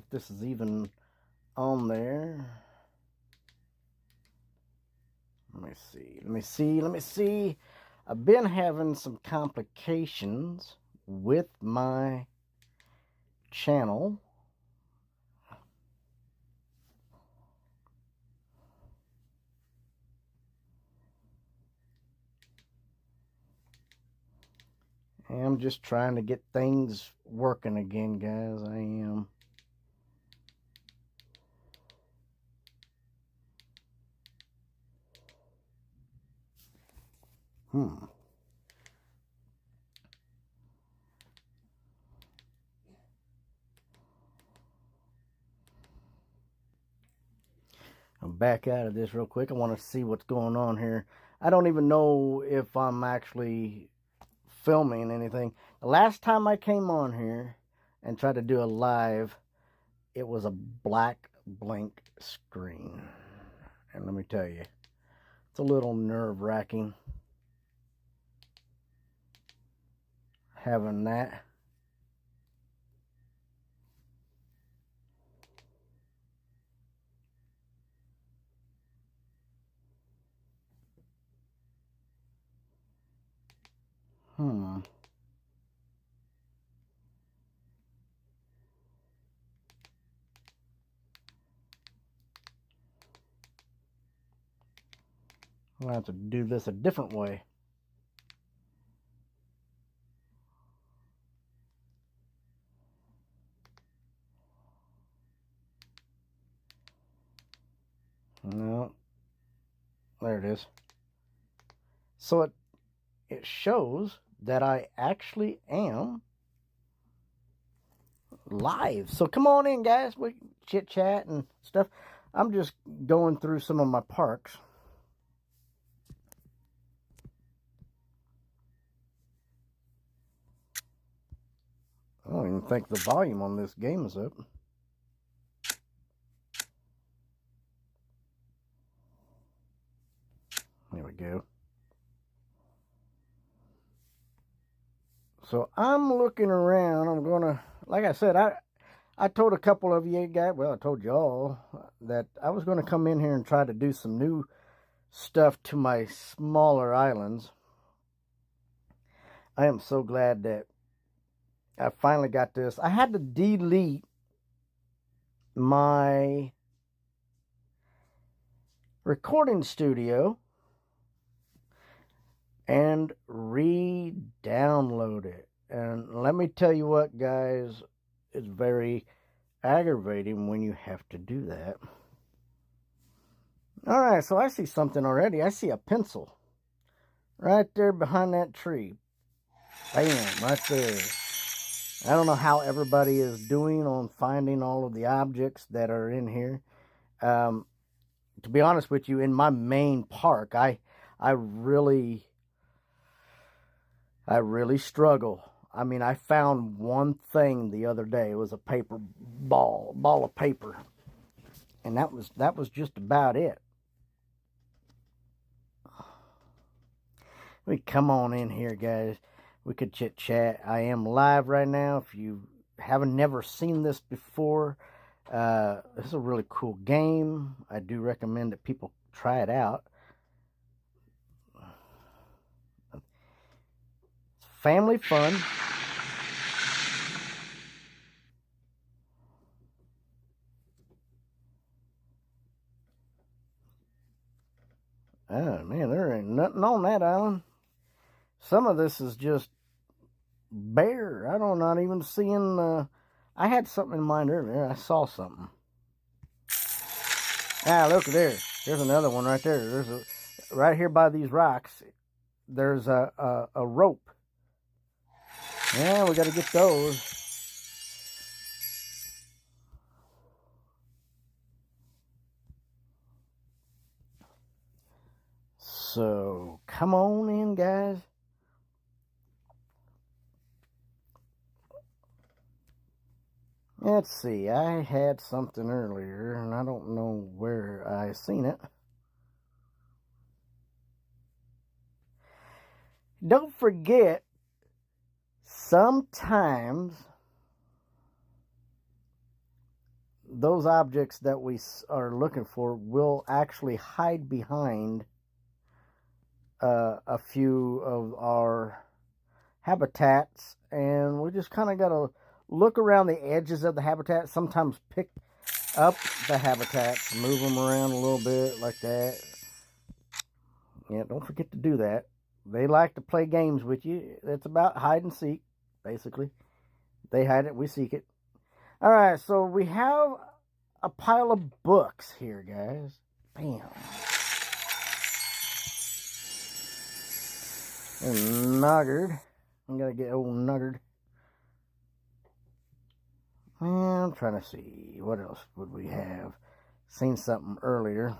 if this is even on there. Let me see. I've been having some complications with my channel. I'm just trying to get things working again, guys. I am. I'm back out of this real quick. I want to see what's going on here. I don't even know if I'm actually filming anything. The last time I came on here and tried to do a live, it was a black blank screen. And let me tell you, it's a little nerve-wracking having that. I'll have to do this a different way. No, there it is. So it shows that I actually am live. So come on in, guys. We chit chat and stuff. I'm just going through some of my parks. I don't even think the volume on this game is up. There we go. So I'm looking around. I'm gonna, like I said, I told a couple of you guys, well, I told you all that I was going to come in here and try to do some new stuff to my smaller islands. I am so glad that I finally got this. I had to delete my recording studio and re-download it. And let me tell you what, guys, it's very aggravating when you have to do that. All right, so I see something already. I see a pencil right there behind that tree. Bam, right there. I don't know how everybody is doing on finding all of the objects that are in here. To be honest with you, in my main park, I really struggle. I mean, I found one thing the other day. It was a paper ball of paper, and that was just about it. We come on in here, guys. We could chit chat. I am live right now. If you haven't never seen this before, this is a really cool game. I do recommend that people try it out. It's family fun. Oh man, there ain't nothing on that island. Some of this is just bare. I don't not even seeing. I had something in mind earlier. I saw something. Ah, look there. There's another one right there. There's a right here by these rocks. There's a rope. Yeah, we got to get those. So come on in, guys. Let's see, I had something earlier, and I don't know where I seen it. Don't forget, sometimes those objects that we are looking for will actually hide behind a few of our habitats, and we just kind of got to look around the edges of the habitat, sometimes pick up the habitats, move them around a little bit like that. Yeah, don't forget to do that. They like to play games with you. It's about hide and seek, basically. They hide it, we seek it. All right, so we have a pile of books here, guys. Bam. And Nuggered. I'm going to get old Nuggered. I'm trying to see. What else would we have? Seen something earlier.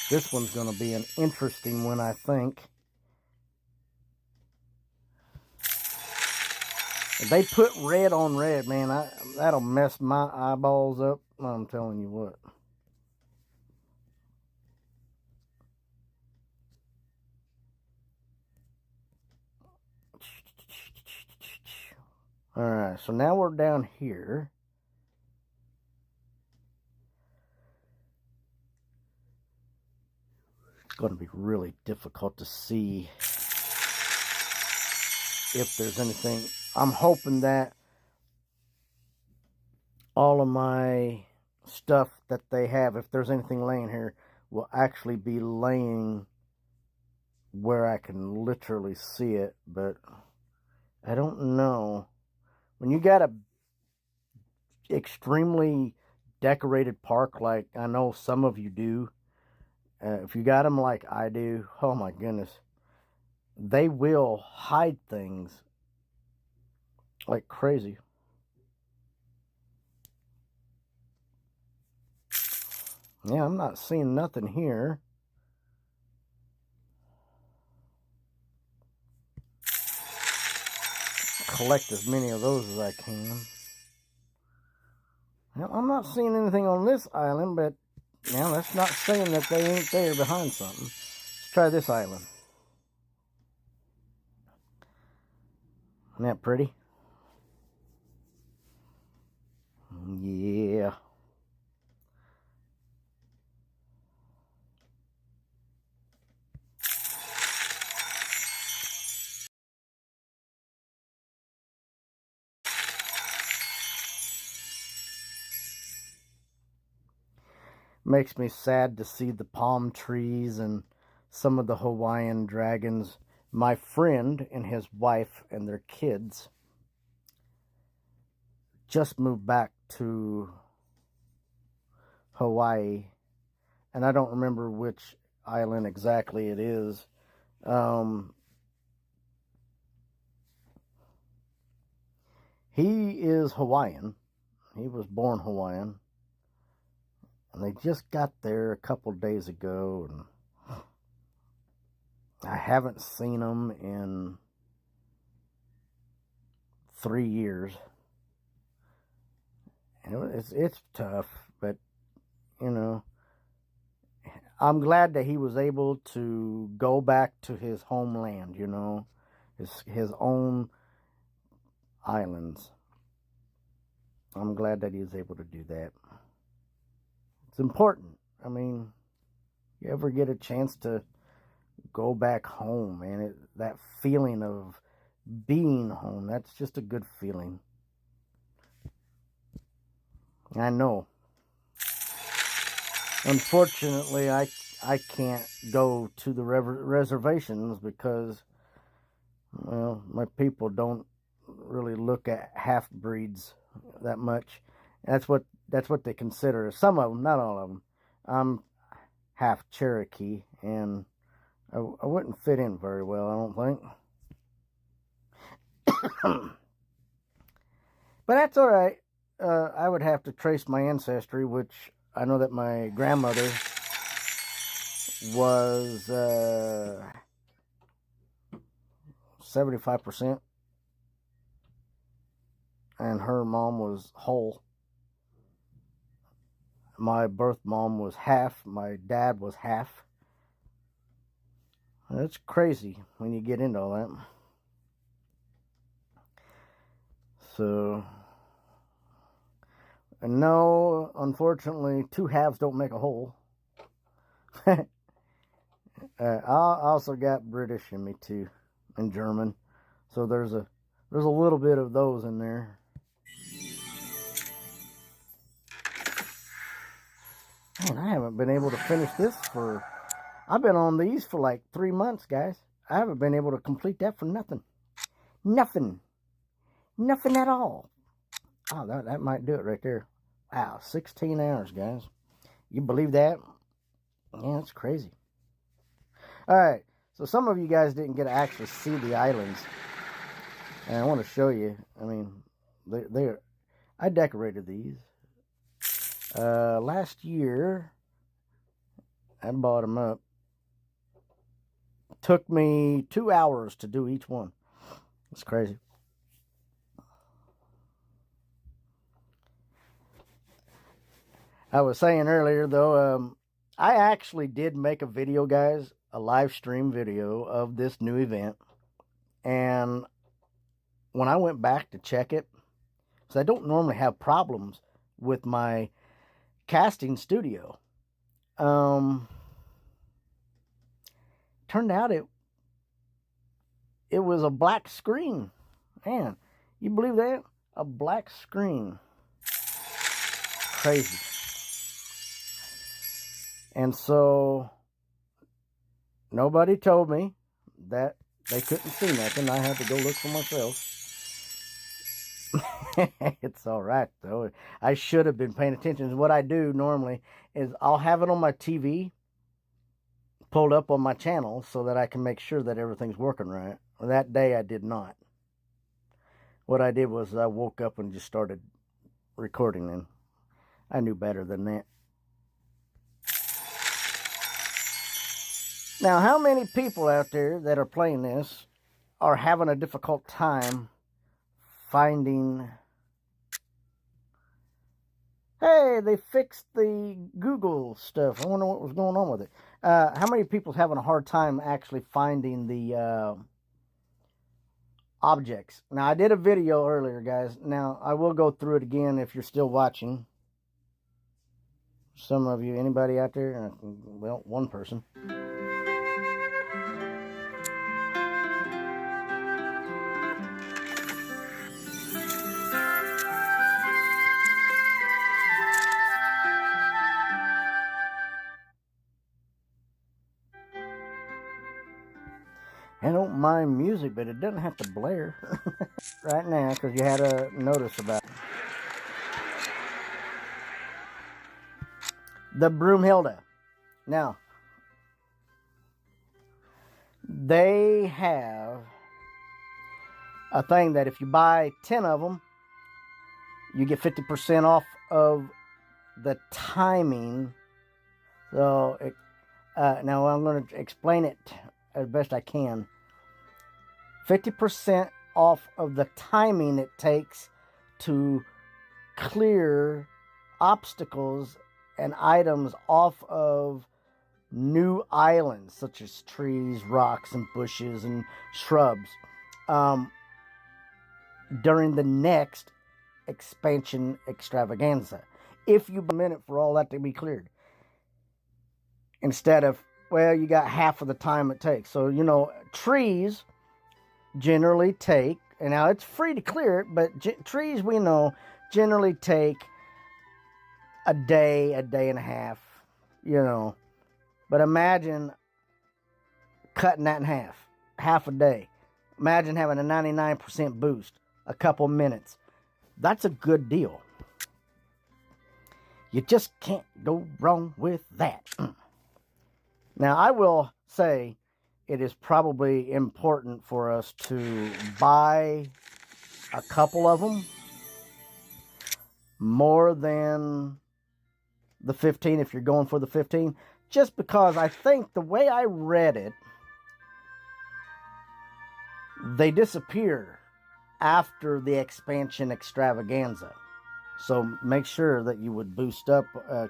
This one's going to be an interesting one, I think. If they put red on red, man, that'll mess my eyeballs up. I'm telling you what. Alright, so now we're down here. It's going to be really difficult to see if there's anything. I'm hoping that all of my stuff that they have, if there's anything laying here, will actually be laying where I can literally see it, but I don't know. When you got a extremely decorated park like I know some of you do, if you got them like I do, oh my goodness, they will hide things like crazy. Yeah, I'm not seeing nothing here. Collect as many of those as I can. Now, I'm not seeing anything on this island, but now that's not saying that they ain't there behind something. Let's try this island. Isn't that pretty? Yeah. Makes me sad to see the palm trees and some of the Hawaiian dragons. My friend and his wife and their kids just moved back to Hawaii, and I don't remember which island exactly it is. He is Hawaiian. He was born Hawaiian. And they just got there a couple days ago, and I haven't seen them in 3 years. And it's tough, but you know, I'm glad that he was able to go back to his homeland. You know, his own islands. I'm glad that he was able to do that. It's important. I mean, you ever get a chance to go back home, and that feeling of being home, that's just a good feeling. I know. Unfortunately, I can't go to the reservations because, well, my people don't really look at half breeds that much. That's what they consider. Some of them, not all of them. I'm half Cherokee, and I wouldn't fit in very well, I don't think. But that's all right. I would have to trace my ancestry, which I know that my grandmother was 75%, and her mom was whole. My birth mom was half. My dad was half. That's crazy when you get into all that. So, and no, unfortunately, two halves don't make a whole. I also got British in me too, and German. So there's a little bit of those in there. Man, I haven't been able to finish this for... I've been on these for like 3 months, guys. I haven't been able to complete that for nothing. Nothing. Nothing at all. Oh, that might do it right there. Wow, 16 hours, guys. You believe that? Yeah, that's crazy. All right, so some of you guys didn't get to actually see the islands. And I want to show you. I mean, I decorated these. Last year, I bought them up. Took me 2 hours to do each one. It's crazy. I was saying earlier, though, I actually did make a video, guys, a live stream video of this new event. And when I went back to check it, because I don't normally have problems with my casting studio, turned out it was a black screen. Man, you believe that? A black screen. Crazy. And so nobody told me that they couldn't see nothing. I had to go look for myself. It's all right, though. I should have been paying attention. What I do normally is I'll have it on my TV pulled up on my channel so that I can make sure that everything's working right. That day I did not. What I did was I woke up and just started recording, and I knew better than that. Now, how many people out there that are playing this are having a difficult time finding... Hey, they fixed the Google stuff. I wonder what was going on with it. How many people having a hard time actually finding the objects? Now, I did a video earlier, guys. Now, I will go through it again if you're still watching. Some of you, anybody out there? Well, one person. I don't mind music, but it doesn't have to blare right now because you had a notice about it. The Broomhilda. Now, they have a thing that if you buy 10 of them, you get 50% off of the timing. So, now I'm going to explain it as best I can. 50% off of the timing it takes to clear obstacles and items off of new islands, such as trees, rocks, and bushes, and shrubs, during the next expansion extravaganza. If you have a minute for all that to be cleared. Instead of, well, you got half of the time it takes. So, you know, trees generally take, and now it's free to clear it, but trees, we know, generally take a day and a half, you know. But imagine cutting that in half a day. Imagine having a 99% boost, a couple minutes. That's a good deal. You just can't go wrong with that. Now, I will say it is probably important for us to buy a couple of them more than the 15 if you're going for the 15. Just because I think the way I read it, they disappear after the expansion extravaganza. So make sure that you would boost up,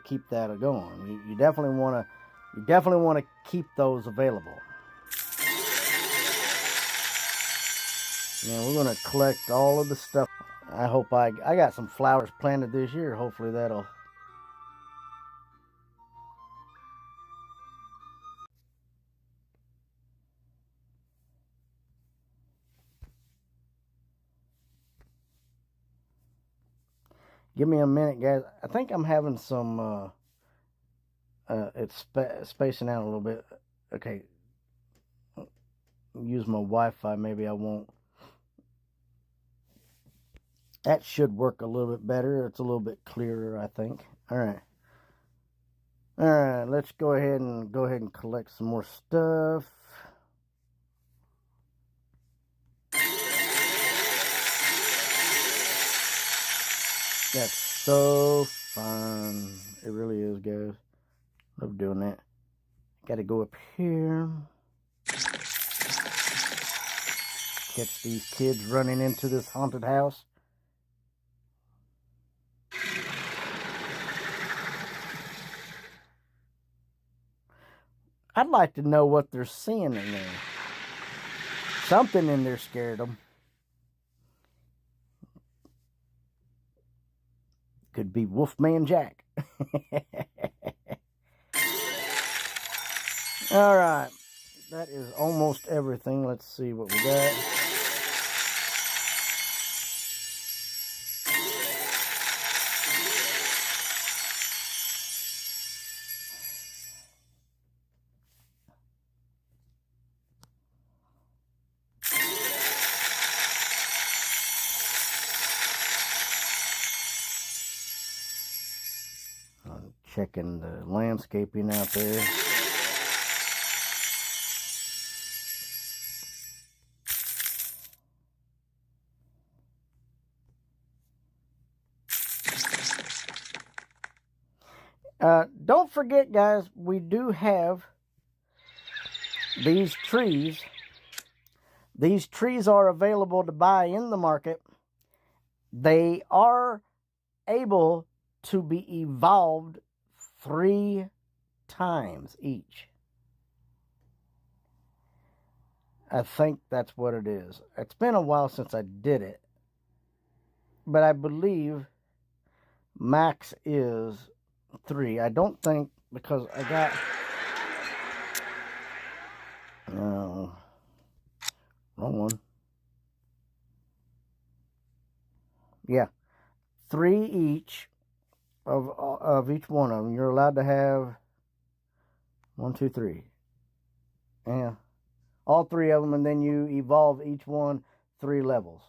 keep that going. You definitely want to keep those available. Now we're going to collect all of the stuff. I hope I got some flowers planted this year. Hopefully that'll. Give me a minute, guys. I think I'm having some. It's spacing out a little bit. Okay. Use my Wi-Fi. Maybe I won't. That should work a little bit better. It's a little bit clearer, I think. All right. All right. Let's go ahead and collect some more stuff. That's so fun. It really is, guys. Love doing that. Got to go up here. Catch these kids running into this haunted house. I'd like to know what they're seeing in there. Something in there scared them. Could be Wolfman Jack. All right. That is almost everything. Let's see what we got. I'm checking the landscaping out there. Don't forget, guys, we do have these trees. These trees are available to buy in the market. They are able to be evolved 3 times each. I think that's what it is. It's been a while since I did it, but I believe max is 3. I don't think, because I got... No. Wrong one. Yeah. 3 each of each one of them. You're allowed to have 1, 2, 3. Yeah. All 3 of them, and then you evolve each one 3 levels.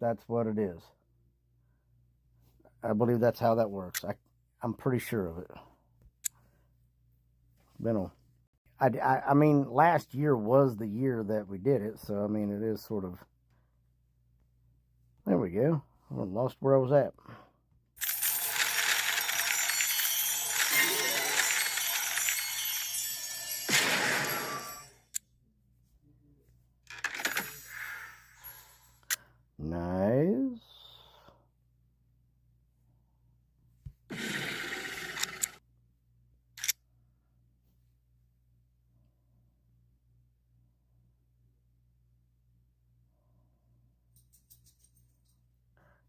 That's what it is. I believe that's how that works. I'm pretty sure of it. I mean, last year was the year that we did it, so I mean, it is sort of. There we go. I lost where I was at. Nice.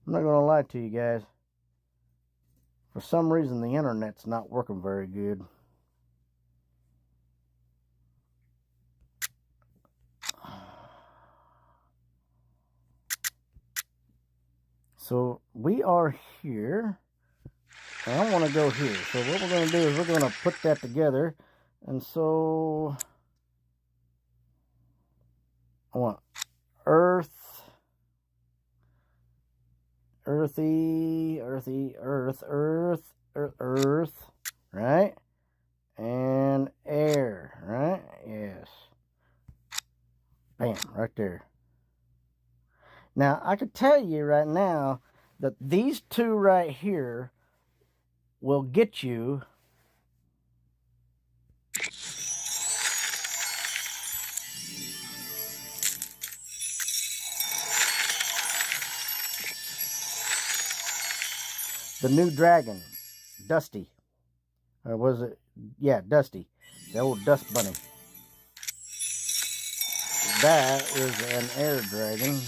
I'm not going to lie to you guys. For some reason, the internet's not working very good. So we are here. And I want to go here. So what we're going to do is we're going to put that together. And so I want earth. Earthy, earth, right? And air, right? Yes. Bam, right there. Now, I could tell you right now that these 2 right here will get you the new dragon, Dusty. Or was it? Yeah, Dusty. The old Dust Bunny. That is an air dragon.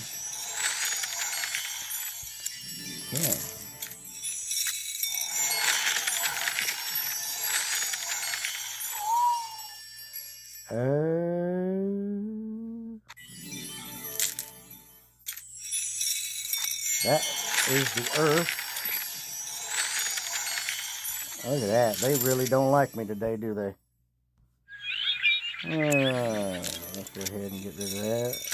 Yeah. That is the Earth. Look at that. They really don't like me today, do they? Let's go ahead and get rid of that.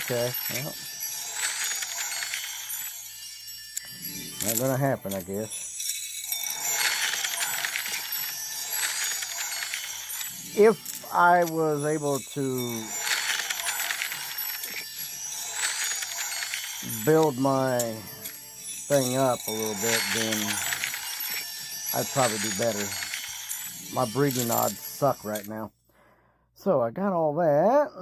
Okay. Well, not gonna happen, I guess. If I was able to build my thing up a little bit, then I'd probably do better. My breeding odds suck right now. So I got all that.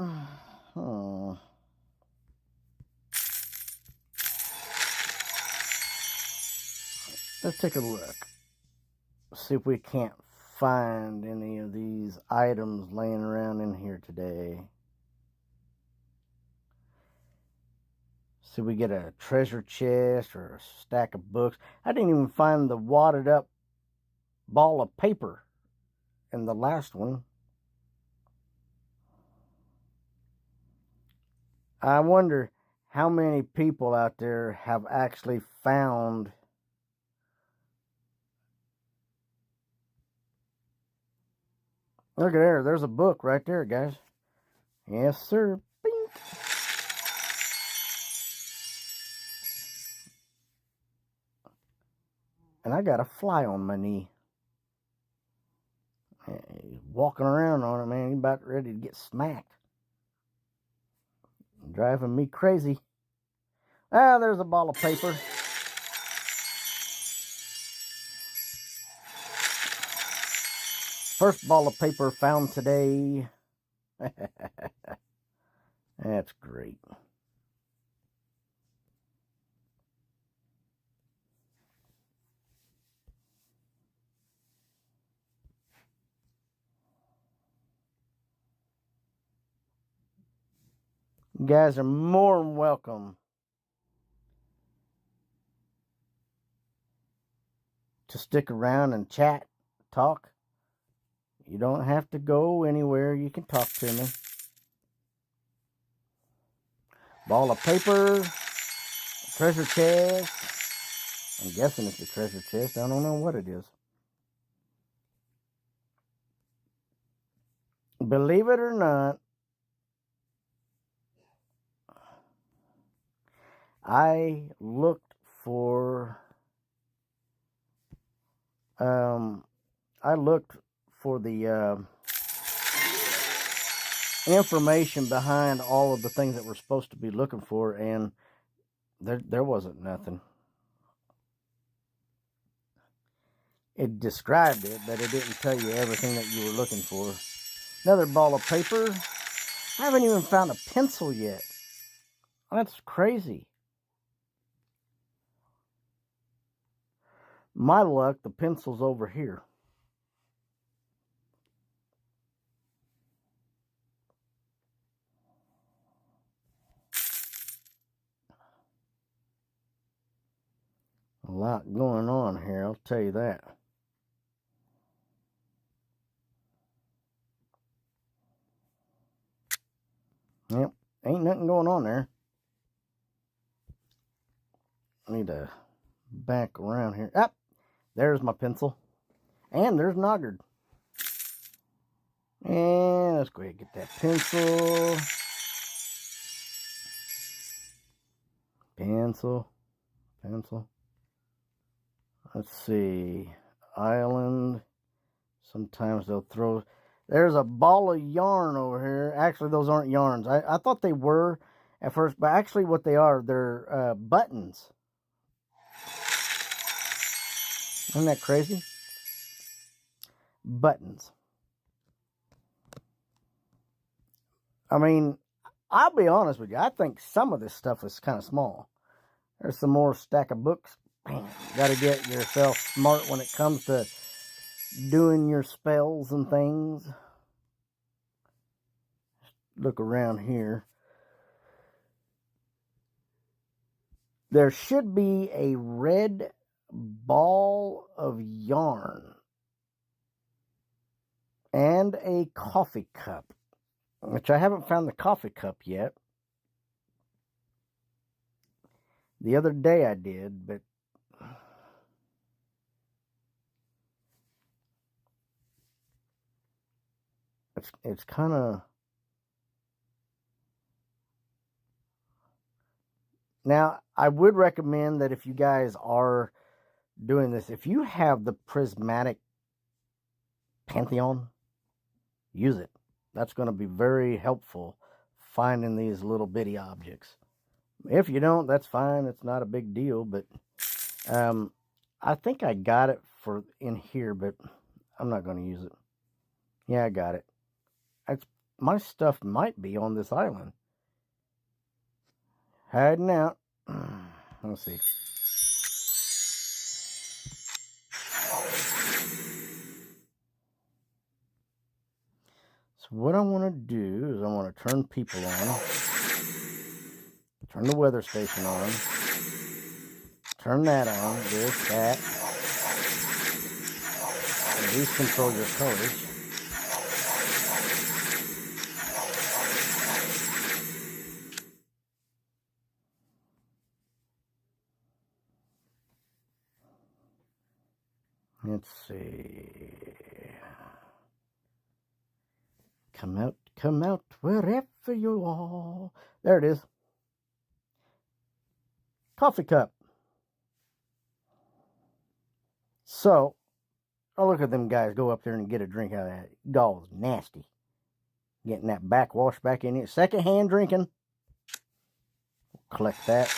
Let's take a look. See if we can't find any of these items laying around in here today. See if we get a treasure chest or a stack of books. I didn't even find the wadded up ball of paper in the last one. I wonder how many people out there have actually found Look at there. There's a book right there, guys. Yes, sir. Bink. And I got a fly on my knee. He's walking around on it, man. He's about ready to get smacked. Driving me crazy. Ah, there's a ball of paper. First ball of paper found today. That's great. You guys are more than welcome to stick around and chat, talk. You don't have to go anywhere. You can talk to me. Ball of paper, treasure chest. I'm guessing it's a treasure chest. I don't know what it is. Believe it or not, I looked for the information behind all of the things that we're supposed to be looking for, and there wasn't nothing. It described it, but it didn't tell you everything that you were looking for. Another ball of paper. I haven't even found a pencil yet. That's crazy. My luck, the pencil's over here. A lot going on here, I'll tell you that. Yep, ain't nothing going on there. I need to back around here. Ah, there's my pencil. And there's Noggard. And let's go ahead and get that pencil. Pencil. Let's see. Island. Sometimes they'll throw... There's a ball of yarn over here. Actually, those aren't yarns. I thought they were at first, but actually what they are, they're buttons. Isn't that crazy? Buttons. I mean, I'll be honest with you. I think some of this stuff is kind of small. There's some more stack of books. Man, got to get yourself smart when it comes to doing your spells and things. Look around here. There should be a red ball of yarn and a coffee cup, which I haven't found the coffee cup yet. The other day I did, but it's kind of... Now, I would recommend that if you guys are doing this, if you have the prismatic Pantheon, use it. That's going to be very helpful finding these little bitty objects. If you don't, that's fine. It's not a big deal, but I think I got it for in here, but I'm not going to use it. Yeah, I got it. My stuff might be on this island. Hiding out. Let's see. So what I want to do is I want to turn people on. Turn the weather station on. Turn that on. This, that. And these control your colors. Let's see. Come out, wherever you are. There it is. Coffee cup. So, oh, look at them guys go up there and get a drink out of that. Gall's nasty. Getting that backwash back in it. Secondhand drinking. Collect that.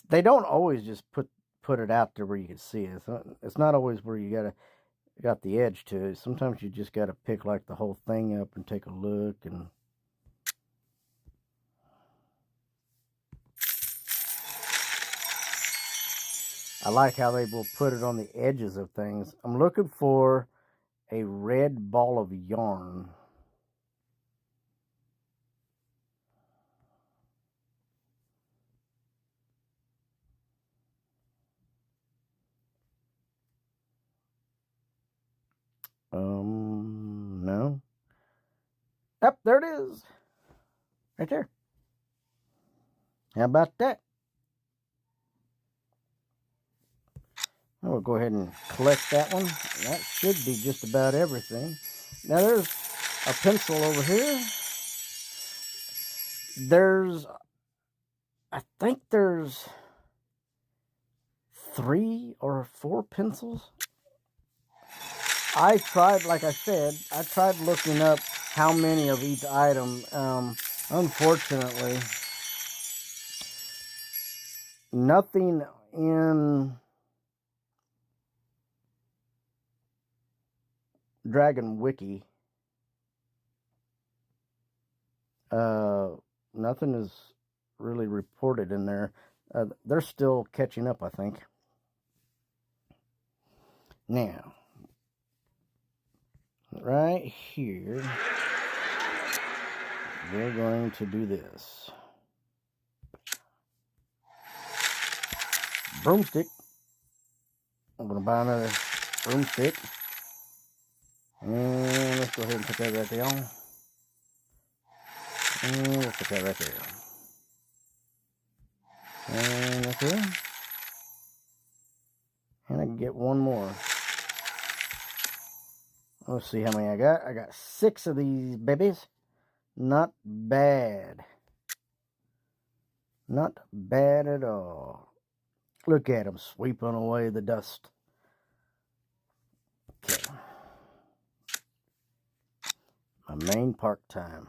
They don't always just put it out there where you can see it. It's not always where you got the edge to it. Sometimes you just got to pick like the whole thing up and take a look. And I like how they will put it on the edges of things. I'm looking for a red ball of yarn. No. Yep, there it is. Right there. How about that? We'll go ahead and collect that one. That should be just about everything. Now there's a pencil over here. I think there's 3 or 4 pencils. I tried, like I said, I tried looking up how many of each item. Unfortunately, nothing in Dragon Wiki. Nothing is really reported in there. They're still catching up, I think. Now, right here, we're going to do this. Broomstick. I'm going to buy another broomstick. And let's go ahead and put that right there. And we'll put that right there. And that's it. And I can get one more. Let's see how many I got. I got 6 of these babies. Not bad. Not bad at all. Look at them sweeping away the dust. Okay. My main park time.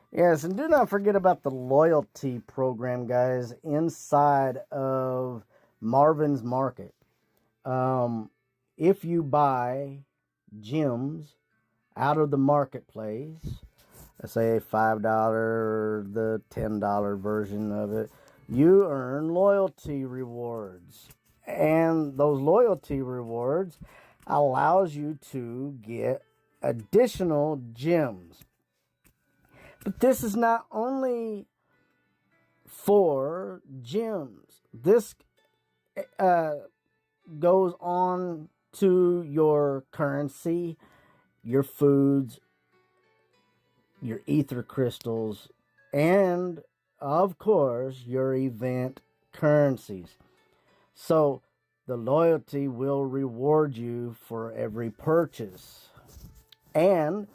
Yes, and do not forget about the loyalty program, guys, inside of Marvin's Market. If you buy gems out of the marketplace, let's say $5, the $10 version of it, you earn loyalty rewards. And those loyalty rewards allows you to get additional gems. But this is not only for gems. This goes on to your currency, your foods, your ether crystals, and of course your event currencies. So the loyalty will reward you for every purchase, and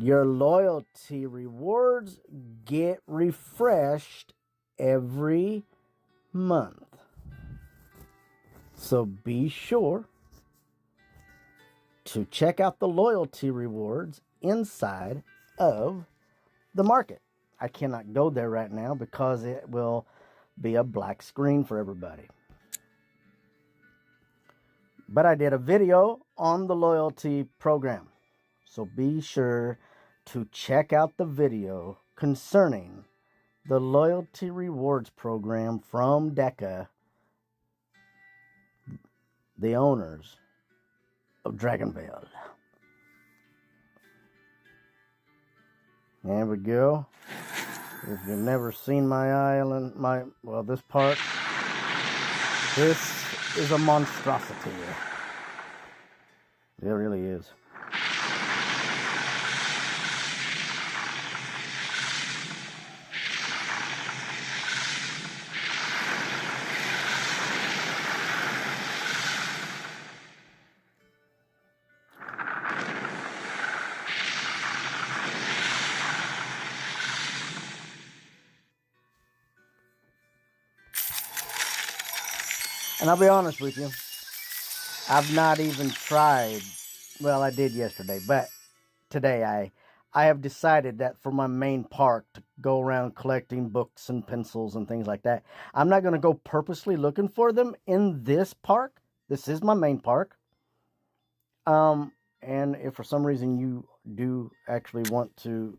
your loyalty rewards get refreshed every month. So be sure to check out the loyalty rewards inside of the market. I cannot go there right now because it will be a black screen for everybody. But I did a video on the loyalty program. So be sure to check out the video concerning the loyalty rewards program from DECA, the owners of Dragonvale. There we go. If you've never seen my island, this park, this is a monstrosity. It really is. And I'll be honest with you, I've not even tried, well, I did yesterday, but today I have decided that for my main park to go around collecting books and pencils and things like that, I'm not going to go purposely looking for them in this park. This is my main park. And if for some reason you do actually want to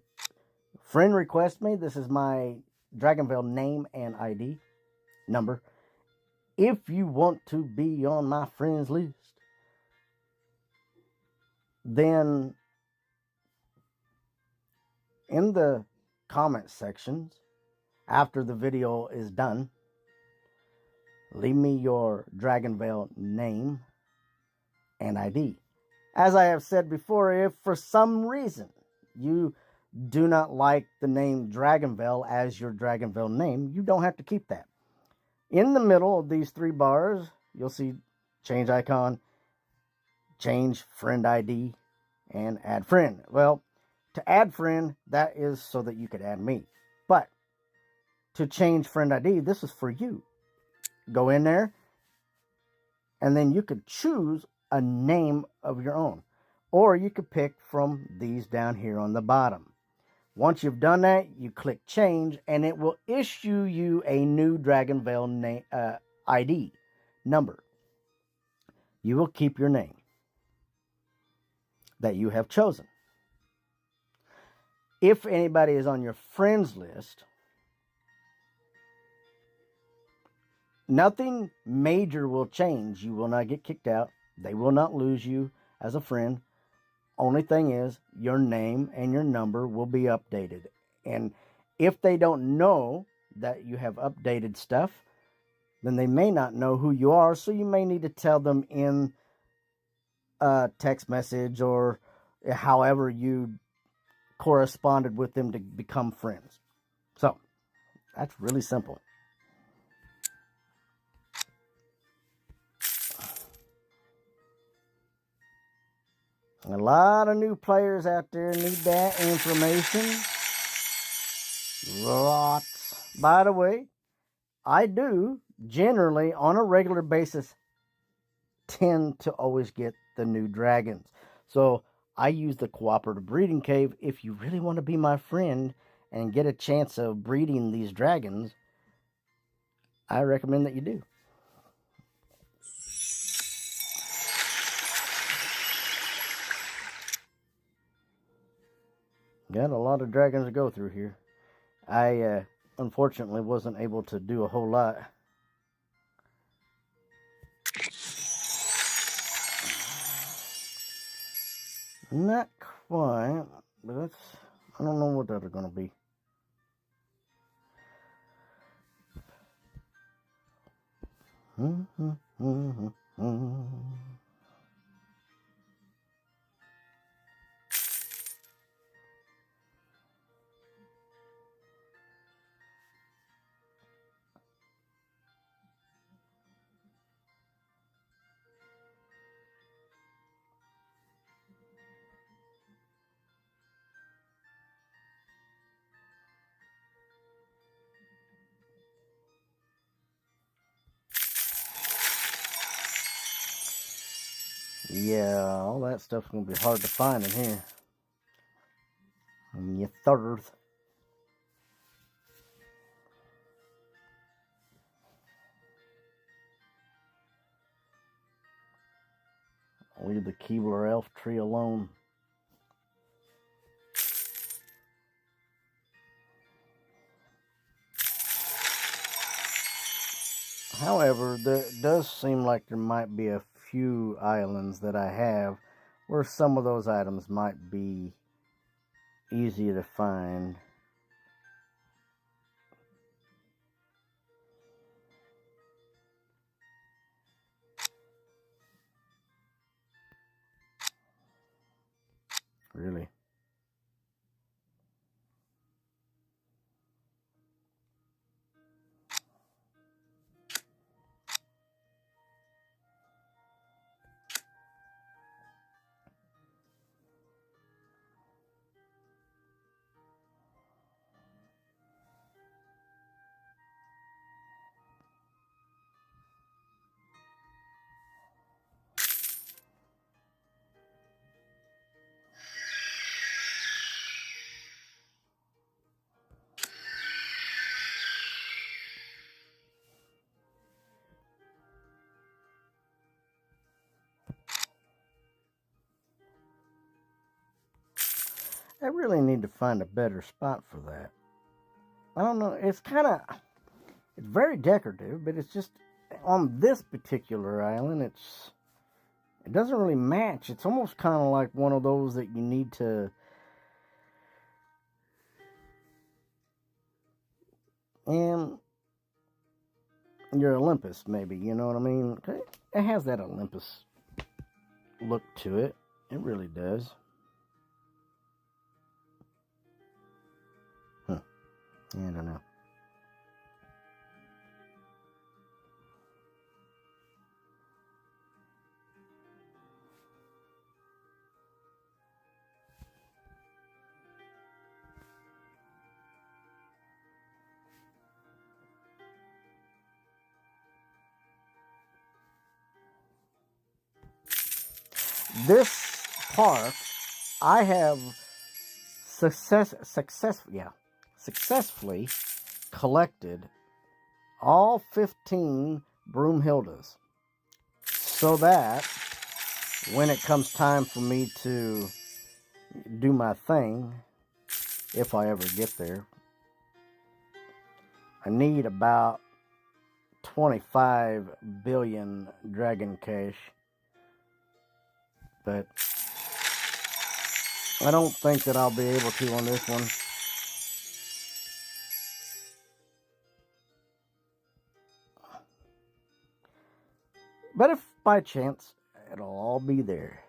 friend request me, this is my Dragonvale name and ID number. If you want to be on my friends list, then in the comment sections after the video is done, leave me your Dragonvale name and ID. As I have said before, if for some reason you do not like the name Dragonvale as your Dragonvale name, you don't have to keep that. In the middle of these three bars, you'll see change icon, change friend ID, and add friend. Well, to add friend, that is so that you could add me. But to change friend ID, this is for you. Go in there, and then you could choose a name of your own. Or you could pick from these down here on the bottom. Once you've done that, you click change, and it will issue you a new Dragonvale ID number. You will keep your name that you have chosen. If anybody is on your friends list, nothing major will change. You will not get kicked out. They will not lose you as a friend. Only thing is, your name and your number will be updated. And if they don't know that you have updated stuff, then they may not know who you are. So you may need to tell them in a text message or however you corresponded with them to become friends. So that's really simple. A lot of new players out there need that information. Lots. By the way, I do generally, on a regular basis, tend to always get the new dragons. So I use the Cooperative Breeding Cave. If you really want to be my friend and get a chance of breeding these dragons, I recommend that you do. Got a lot of dragons to go through here. I unfortunately wasn't able to do a whole lot. Not quite, but that's, I don't know what they're going to be. Yeah, all that stuff's going to be hard to find in here. And you third. Leave the Keebler Elf tree alone. However, there does seem like there might be a few islands that I have where some of those items might be easy to find. Really. I really need to find a better spot for that. I don't know. It's very decorative, but it's just on this particular island, it doesn't really match. It's almost kind of like one of those that you need to, and your Olympus, maybe, you know what I mean? It has that Olympus look to it. It really does. Yeah, I don't know. This park, I have successfully collected all 15 Broomhildas, so that when it comes time for me to do my thing, if I ever get there, I need about 25 billion dragon cash, but I don't think that I'll be able to on this one. But if by chance, it'll all be there.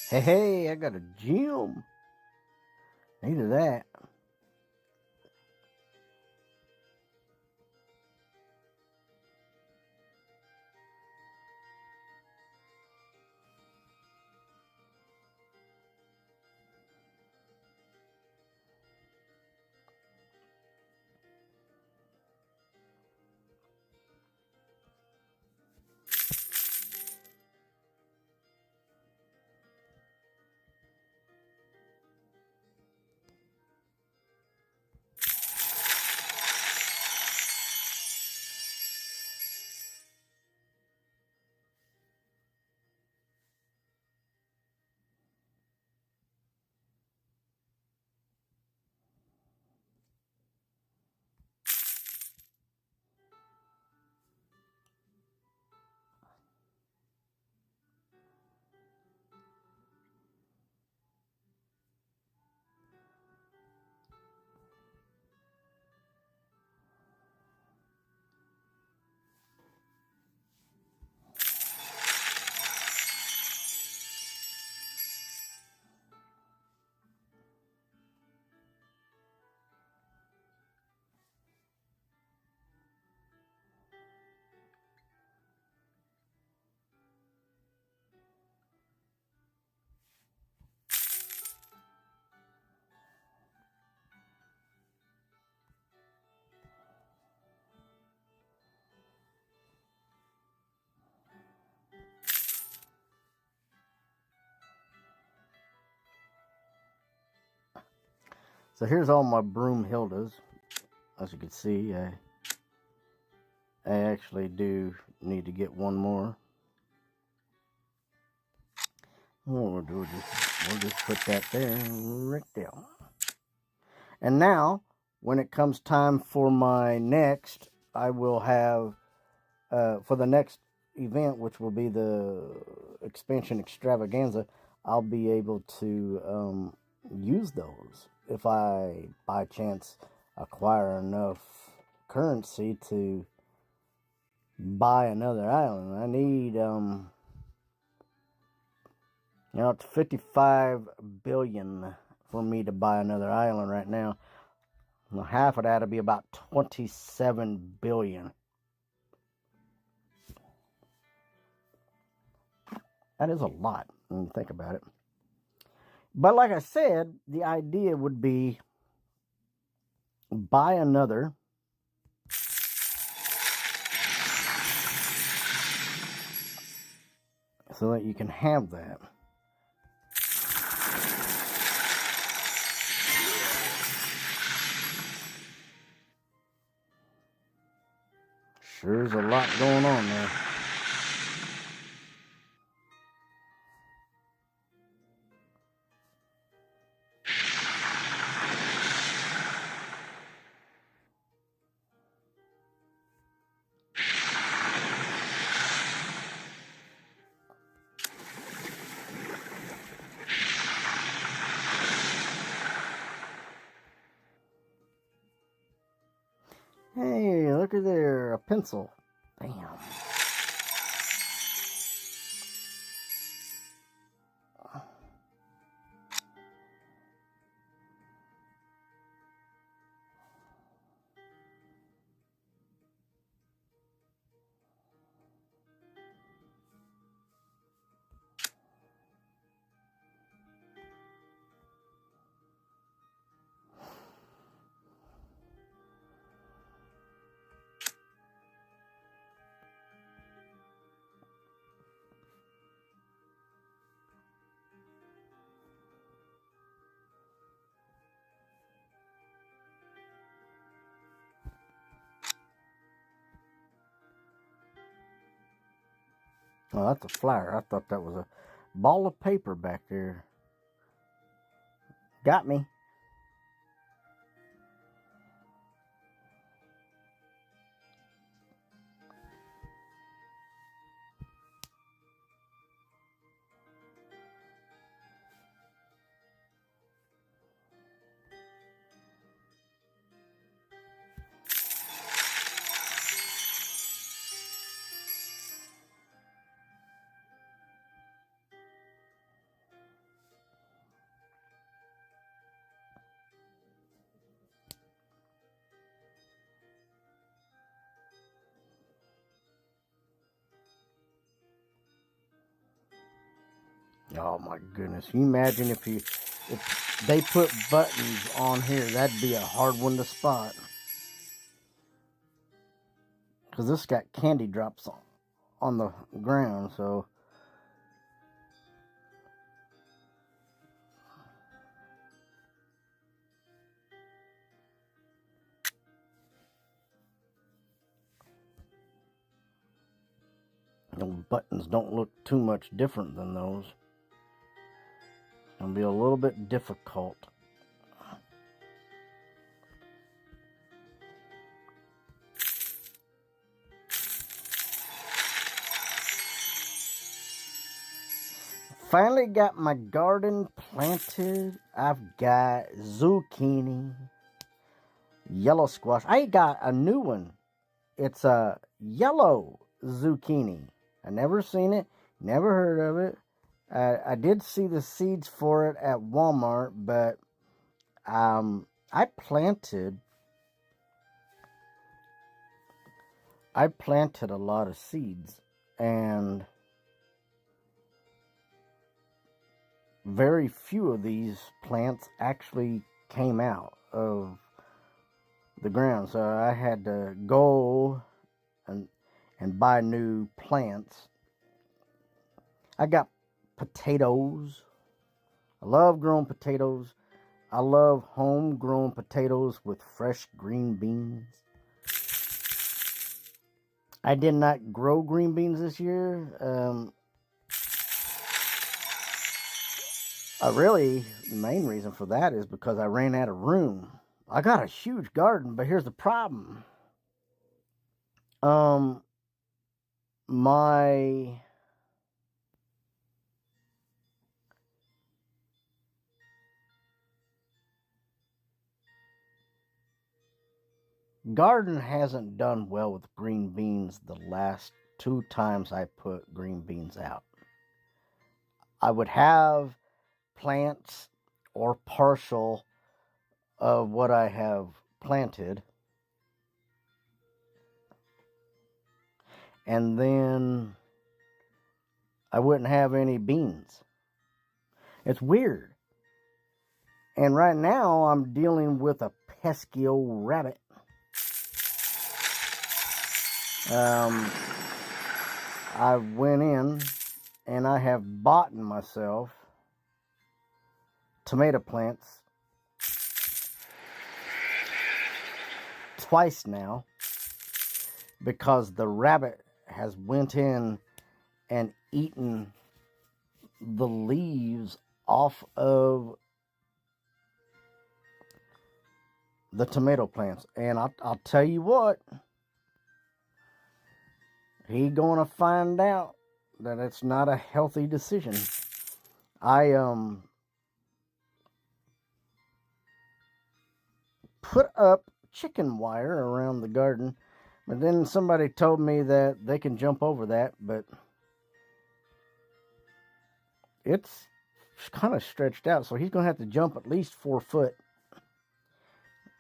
Hey, I got a gem. Neither that. So here's all my Broomhildas. As you can see, I actually do need to get one more. What we'll do is we'll just put that there, right there. And now, when it comes time for my next, I will have, for the next event, which will be the expansion extravaganza, I'll be able to use those if I, by chance, acquire enough currency to buy another island. I need, it's 55 billion for me to buy another island right now. Now, half of that will be about 27 billion. That is a lot when you think about it. But like I said, the idea would be buy another. So that you can have that. Sure is a lot going on there. Hey, look at there, a pencil. Bam. Oh, that's a flyer. I thought that was a ball of paper back there. Got me. Oh my goodness. Can you imagine if they put buttons on here? That'd be a hard one to spot. Because this got candy drops on the ground, so. Those buttons don't look too much different than those. It'll be a little bit difficult. Finally got my garden planted. I've got zucchini, yellow squash. I got a new one. It's a yellow zucchini. I never seen it, never heard of it. I did see the seeds for it at Walmart, but I planted a lot of seeds, and very few of these plants actually came out of the ground. So I had to go and buy new plants. I got potatoes. I love growing potatoes. I love homegrown potatoes with fresh green beans. I did not grow green beans this year. The main reason for that is because I ran out of room. I got a huge garden, but here's the problem. My garden hasn't done well with green beans the last 2 times I put green beans out. I would have plants or partial of what I have planted, and then I wouldn't have any beans. It's weird. And right now I'm dealing with a pesky old rabbit. I went in and I have bought myself tomato plants twice now because the rabbit has went in and eaten the leaves off of the tomato plants. And I'll tell you what, he gonna find out that it's not a healthy decision. I put up chicken wire around the garden, but then somebody told me that they can jump over that, but it's kind of stretched out, so he's gonna have to jump at least 4 foot.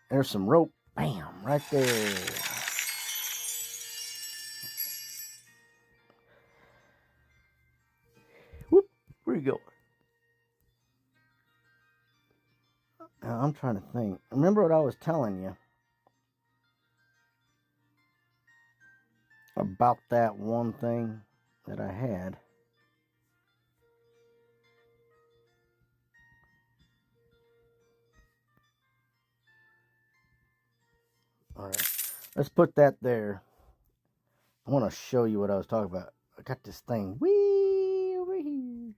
There's some rope. Bam, right there. Whoop, where you going? I'm trying to think. Remember what I was telling you about that one thing that I had? Alright, let's put that there. I want to show you what I was talking about. I got this thing way over here.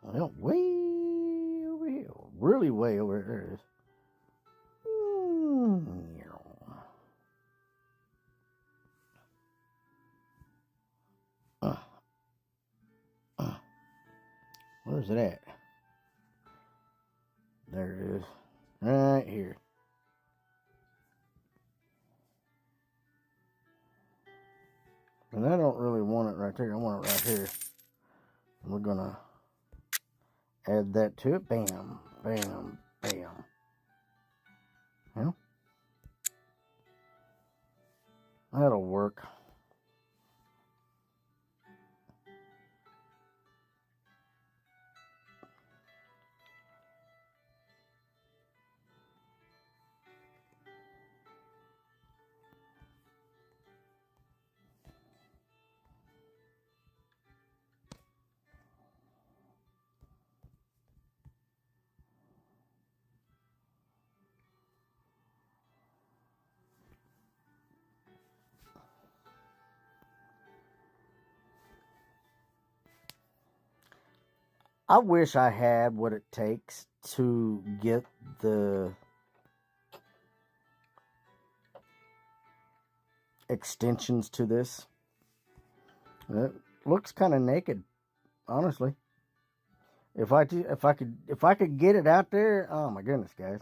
Well, way over here. Really way over there it is. Where's it at? There it is. Right here. And I don't really want it right there. I want it right here. And we're gonna add that to it. Bam, bam, bam. Yeah. That'll work. I wish I had what it takes to get the extensions to this. It looks kind of naked, honestly. If I could get it out there, oh my goodness, guys.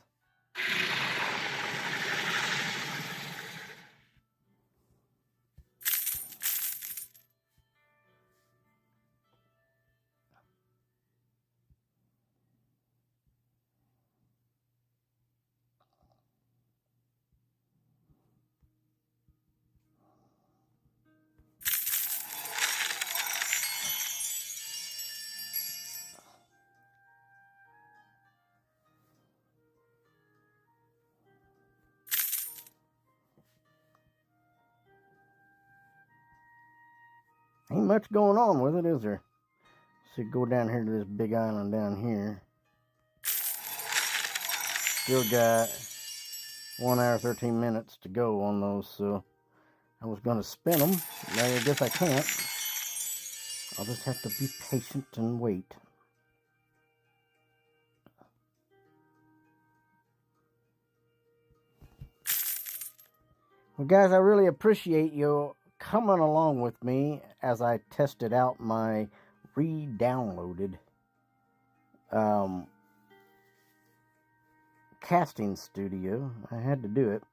Ain't much going on with it, is there? So go down here to this big island down here. Still got 1 hour 13 minutes to go on those, so I was going to spin them. I guess I can't. I'll just have to be patient and wait. Well, guys, I really appreciate you coming along with me as I tested out my re-downloaded casting studio. I had to do it.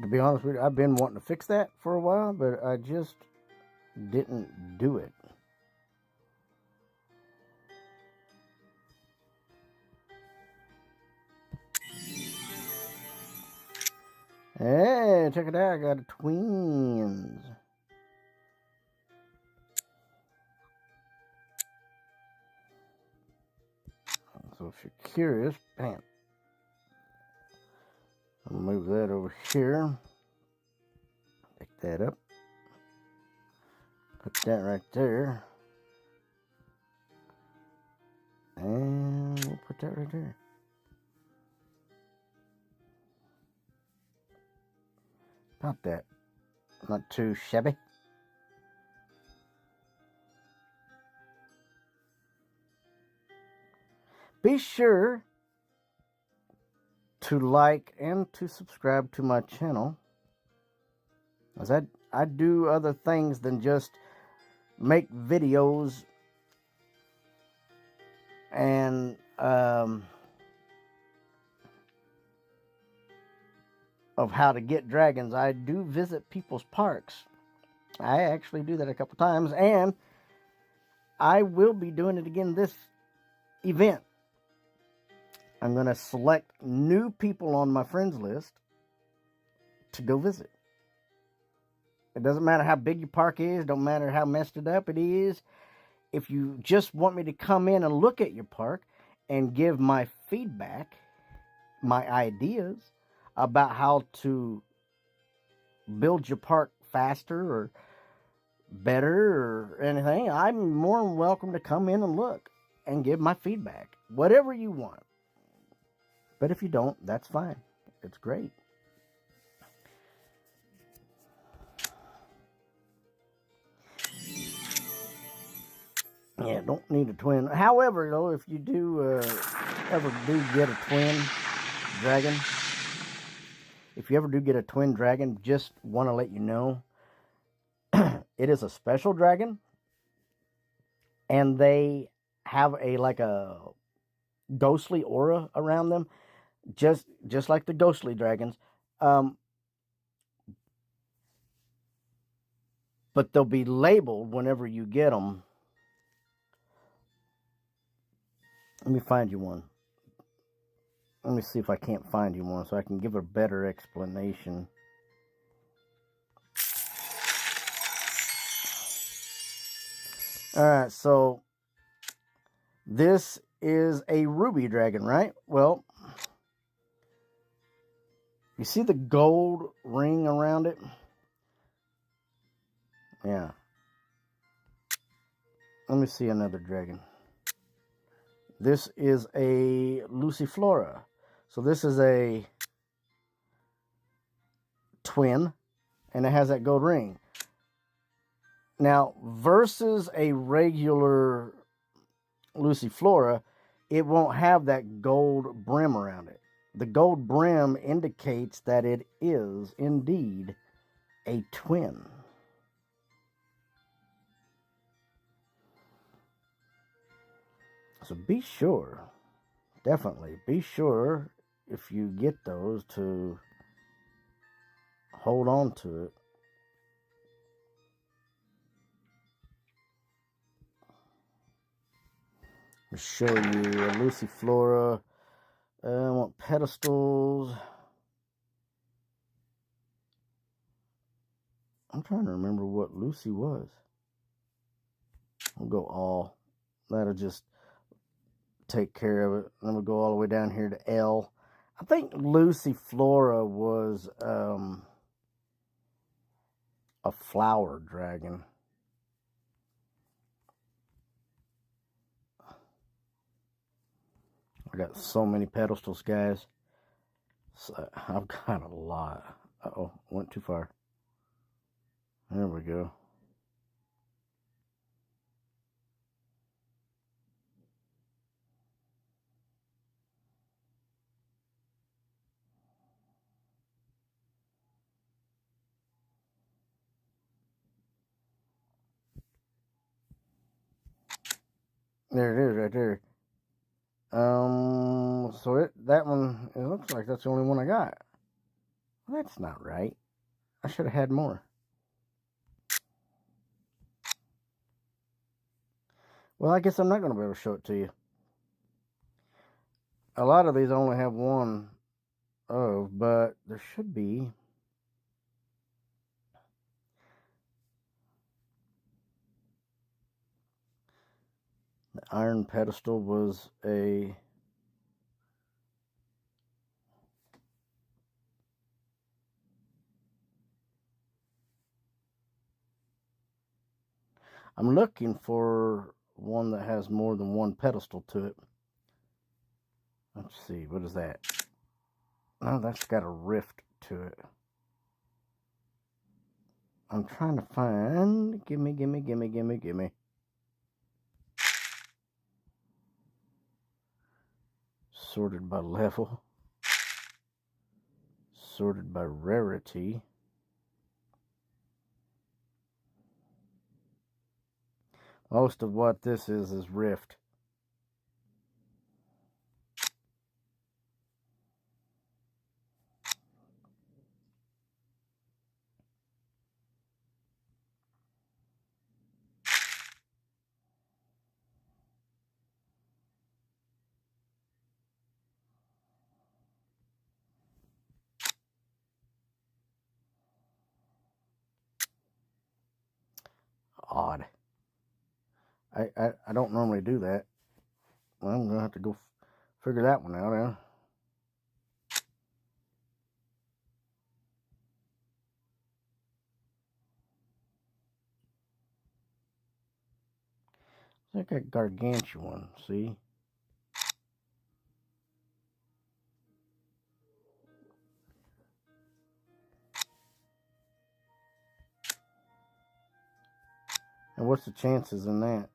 To be honest with you, I've been wanting to fix that for a while, but I just didn't do it. Hey, check it out. I got a twins. So if you're curious, bam. I'll move that over here. Pick that up. Put that right there. And we'll put that right there. About that. Not too shabby. Be sure to like and to subscribe to my channel, as I do other things than just make videos and of how to get dragons. I do visit people's parks. I actually do that a couple times, and I will be doing it again this event. I'm going to select new people on my friends list to go visit. It doesn't matter how big your park is. Don't matter how messed it up it is. If you just want me to come in and look at your park and give my feedback, my ideas about how to build your park faster or better or anything, I'm more than welcome to come in and look and give my feedback. Whatever you want. But if you don't, that's fine. It's great. Yeah, don't need a twin. However, though, if you do ever do get a twin dragon, if you ever do get a twin dragon, just want to let you know, it is a special dragon, and they have like a ghostly aura around them. Just like the ghostly dragons. but they'll be labeled whenever you get them. Let me find you one. Let me see if I can't find you one so I can give a better explanation. Alright, so this is a ruby dragon, right? Well, you see the gold ring around it? Yeah. Let me see another dragon. This is a Luciflora. So this is a twin, and it has that gold ring. Now, versus a regular Luciflora, it won't have that gold brim around it. The gold brim indicates that it is indeed a twin. So be sure, definitely be sure if you get those to hold on to it. I'll show you a Luciflora. I want pedestals. I'm trying to remember what Lucy was. We'll go all. That'll just take care of it. Then we'll go all the way down here to L. I think Luciflora was a flower dragon. I got so many pedestals, guys. So I've got a lot. Uh-oh, went too far. There we go. There it is right there. So that one, it looks like that's the only one I got. Well, that's not right. I should have had more. Well, I guess I'm not going to be able to show it to you. A lot of these I only have one of, but there should be. The iron pedestal was a... I'm looking for one that has more than one pedestal to it. Let's see, what is that? Oh, that's got a rift to it. I'm trying to find... Gimme. Sorted by level. Sorted by rarity. Most of what this is rift. Odd. I don't normally do that. Well, I'm going to have to go figure that one out now. I think I got gargantuan, see? And what's the chances in that?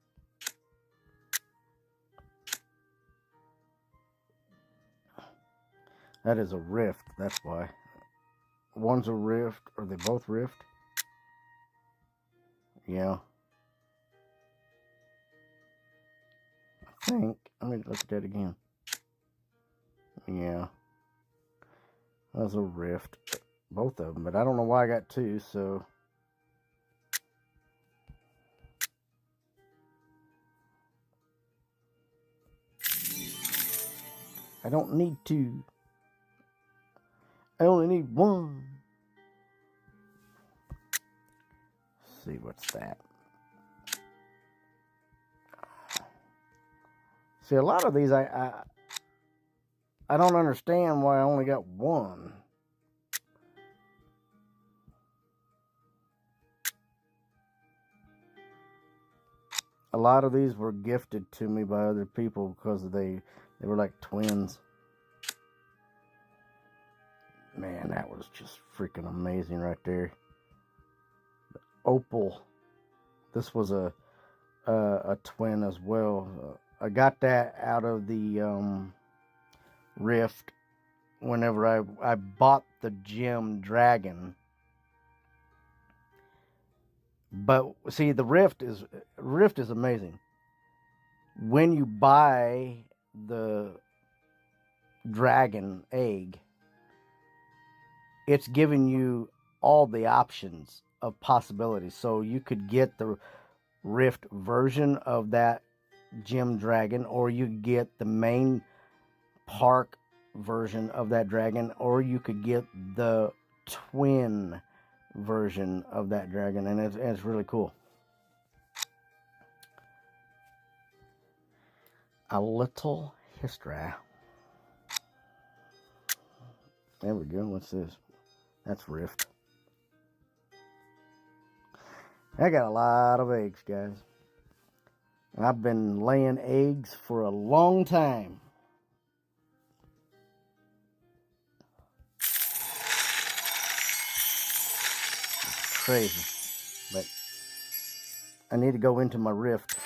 That is a rift, that's why. One's a rift. Are they both rift? Yeah. I think. Let me look at that again. Yeah. That's a rift. Both of them. But I don't know why I got two, so... I don't need two. I only need one. Let's see, what's that? See, a lot of these I don't understand why I only got one. A lot of these were gifted to me by other people because they were like twins. Man, that was just freaking amazing right there. The opal. This was a twin as well. I got that out of the Rift whenever I bought the gem dragon. But see, the Rift is amazing. When you buy the dragon egg, it's giving you all the options of possibilities. So you could get the Rift version of that gem dragon, or you could get the main park version of that dragon, or you could get the twin version of that dragon, and it's really cool. A little history. There we go. What's this? That's Rift. I got a lot of eggs, guys. I've been laying eggs for a long time. It's crazy. But I need to go into my Rift.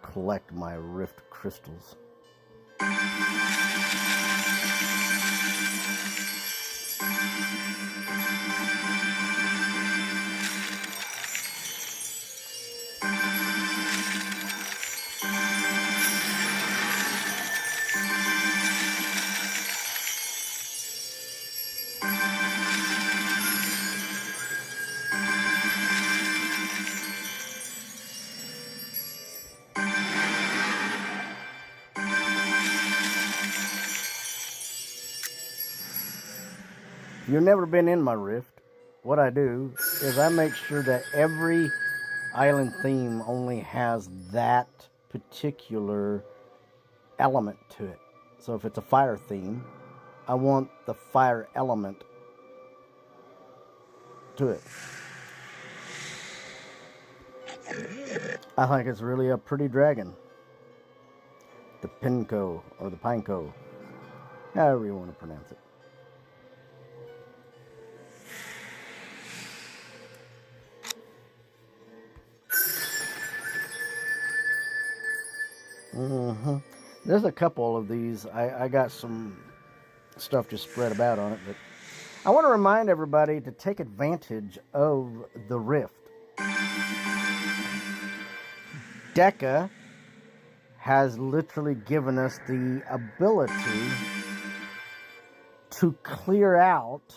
Collect my Rift crystals. If you've never been in my Rift, what I do is I make sure that every island theme only has that particular element to it. So if it's a fire theme, I want the fire element to it. I think it's really a pretty dragon. The Pinko, or the Pineco, however you want to pronounce it. There's a couple of these. I got some stuff just spread about on it, but I want to remind everybody to take advantage of the Rift. Deca has literally given us the ability to clear out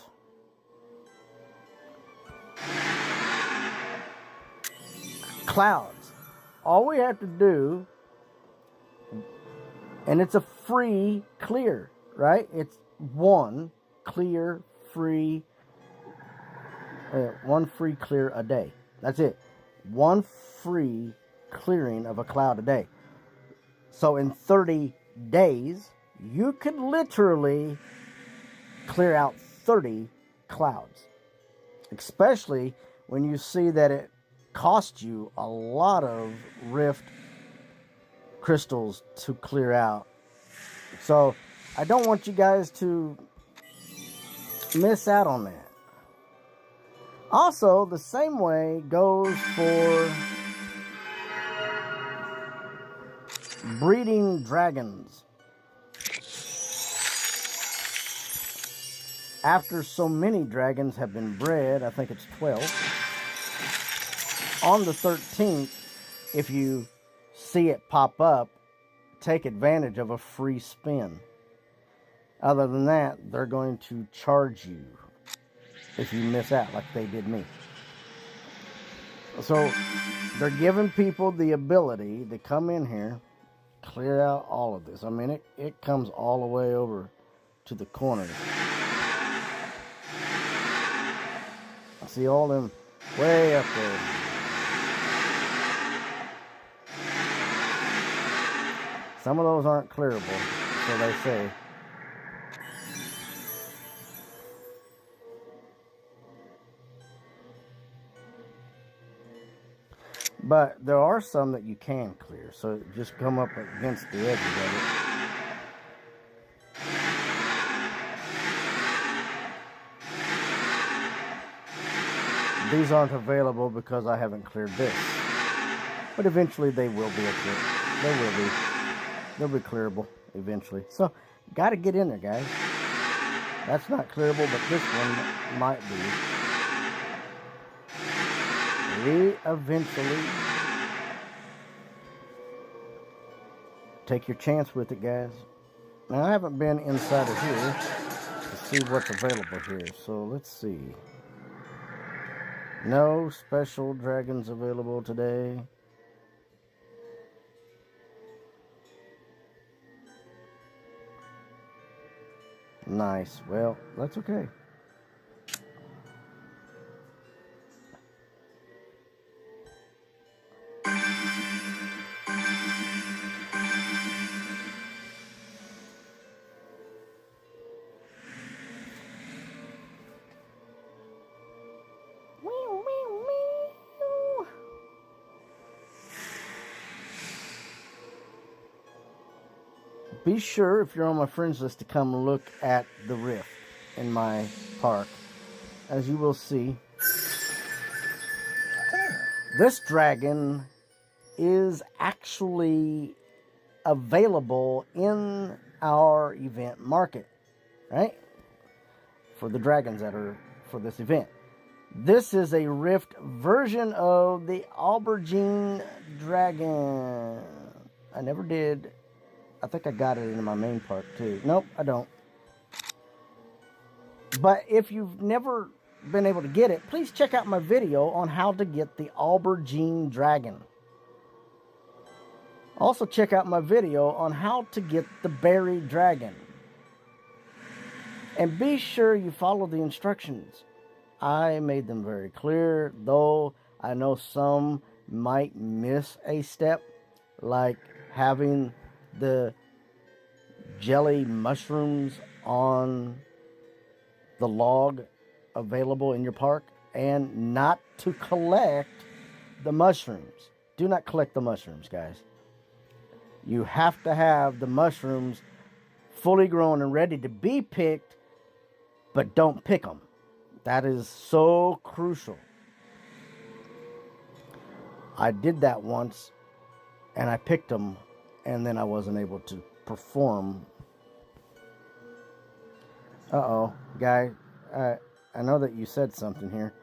clouds. All we have to do, and it's a free clear, right? It's one free clear a day. That's it. One free clearing of a cloud a day. So in 30 days, you could literally clear out 30 clouds. Especially when you see that it costs you a lot of Rift crystals to clear out. So I don't want you guys to miss out on that. Also, the same way goes for breeding dragons. After so many dragons have been bred, I think it's 12, on the 13th, if you see it pop up, take advantage of a free spin. Other than that, they're going to charge you if you miss out, like they did me. So they're giving people the ability to come in here clear out all of this. I mean, it comes all the way over to the corners. I see all them way up there. Some of those aren't clearable, so they say. But there are some that you can clear, so just come up against the edges of it. These aren't available because I haven't cleared this. But eventually they will be. They'll be clearable eventually. So, got to get in there, guys. That's not clearable, but this one might be. Eventually. Take your chance with it, guys. Now, I haven't been inside of here to see what's available here. So, let's see. No special dragons available today. Nice. Well, that's okay. Be sure, if you're on my friends list, to come look at the rift in my park. As you will see, this dragon is actually available in our event market, right? For the dragons that are for this event. This is a rift version of the aubergine dragon. I never did. I think I got it in my main park too. Nope, I don't. But if you've never been able to get it, please check out my video on how to get the aubergine dragon. Also check out my video on how to get the berry dragon. And be sure you follow the instructions. I made them very clear, though I know some might miss a step, like having the jelly mushrooms on the log available in your park, and not to collect the mushrooms. Do not collect the mushrooms, guys. You have to have the mushrooms fully grown and ready to be picked, but don't pick them. That is so crucial. I did that once, and I picked them, and then I wasn't able to perform. Uh-oh, guy. I know that you said something here.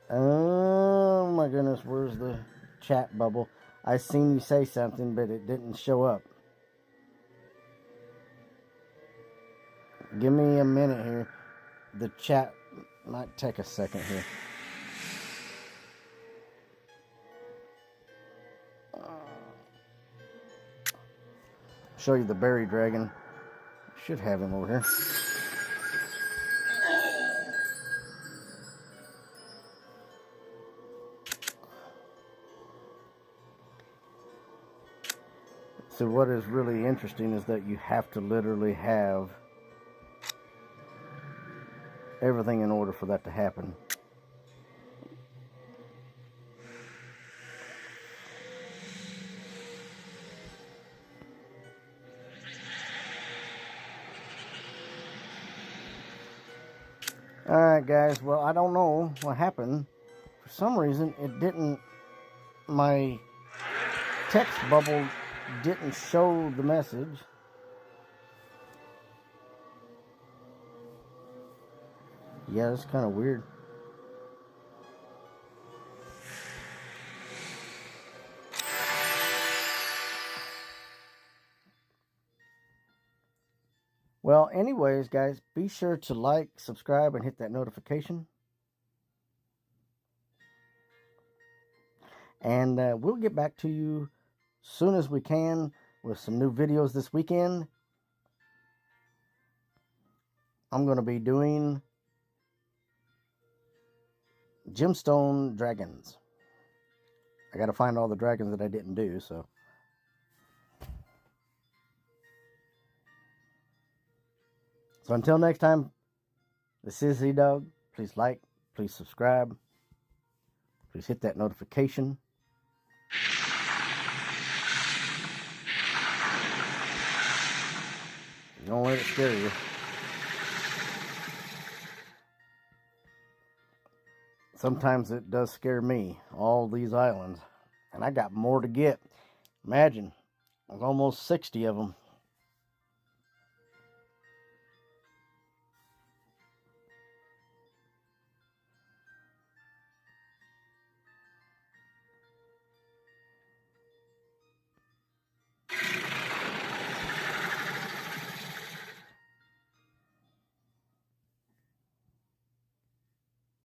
Oh my goodness, where's the chat bubble? I seen you say something, but it didn't show up. Give me a minute here. The chat might take a second here. Show you the berry dragon. Should have him over here. So what is really interesting is that you have to literally have everything in order for that to happen. Alright guys, well I don't know what happened. For some reason it didn't, my text bubble didn't show the message. Yeah, that's kind of weird. Well, anyways, guys, be sure to like, subscribe, and hit that notification. And we'll get back to you soon as we can with some new videos this weekend. I'm going to be doing gemstone dragons. I got to find all the dragons that I didn't do, so. So until next time, this is Z-Dog. Please like, please subscribe, please hit that notification. Don't let it scare you. Sometimes it does scare me, all these islands. And I got more to get. Imagine, there's almost 60 of them.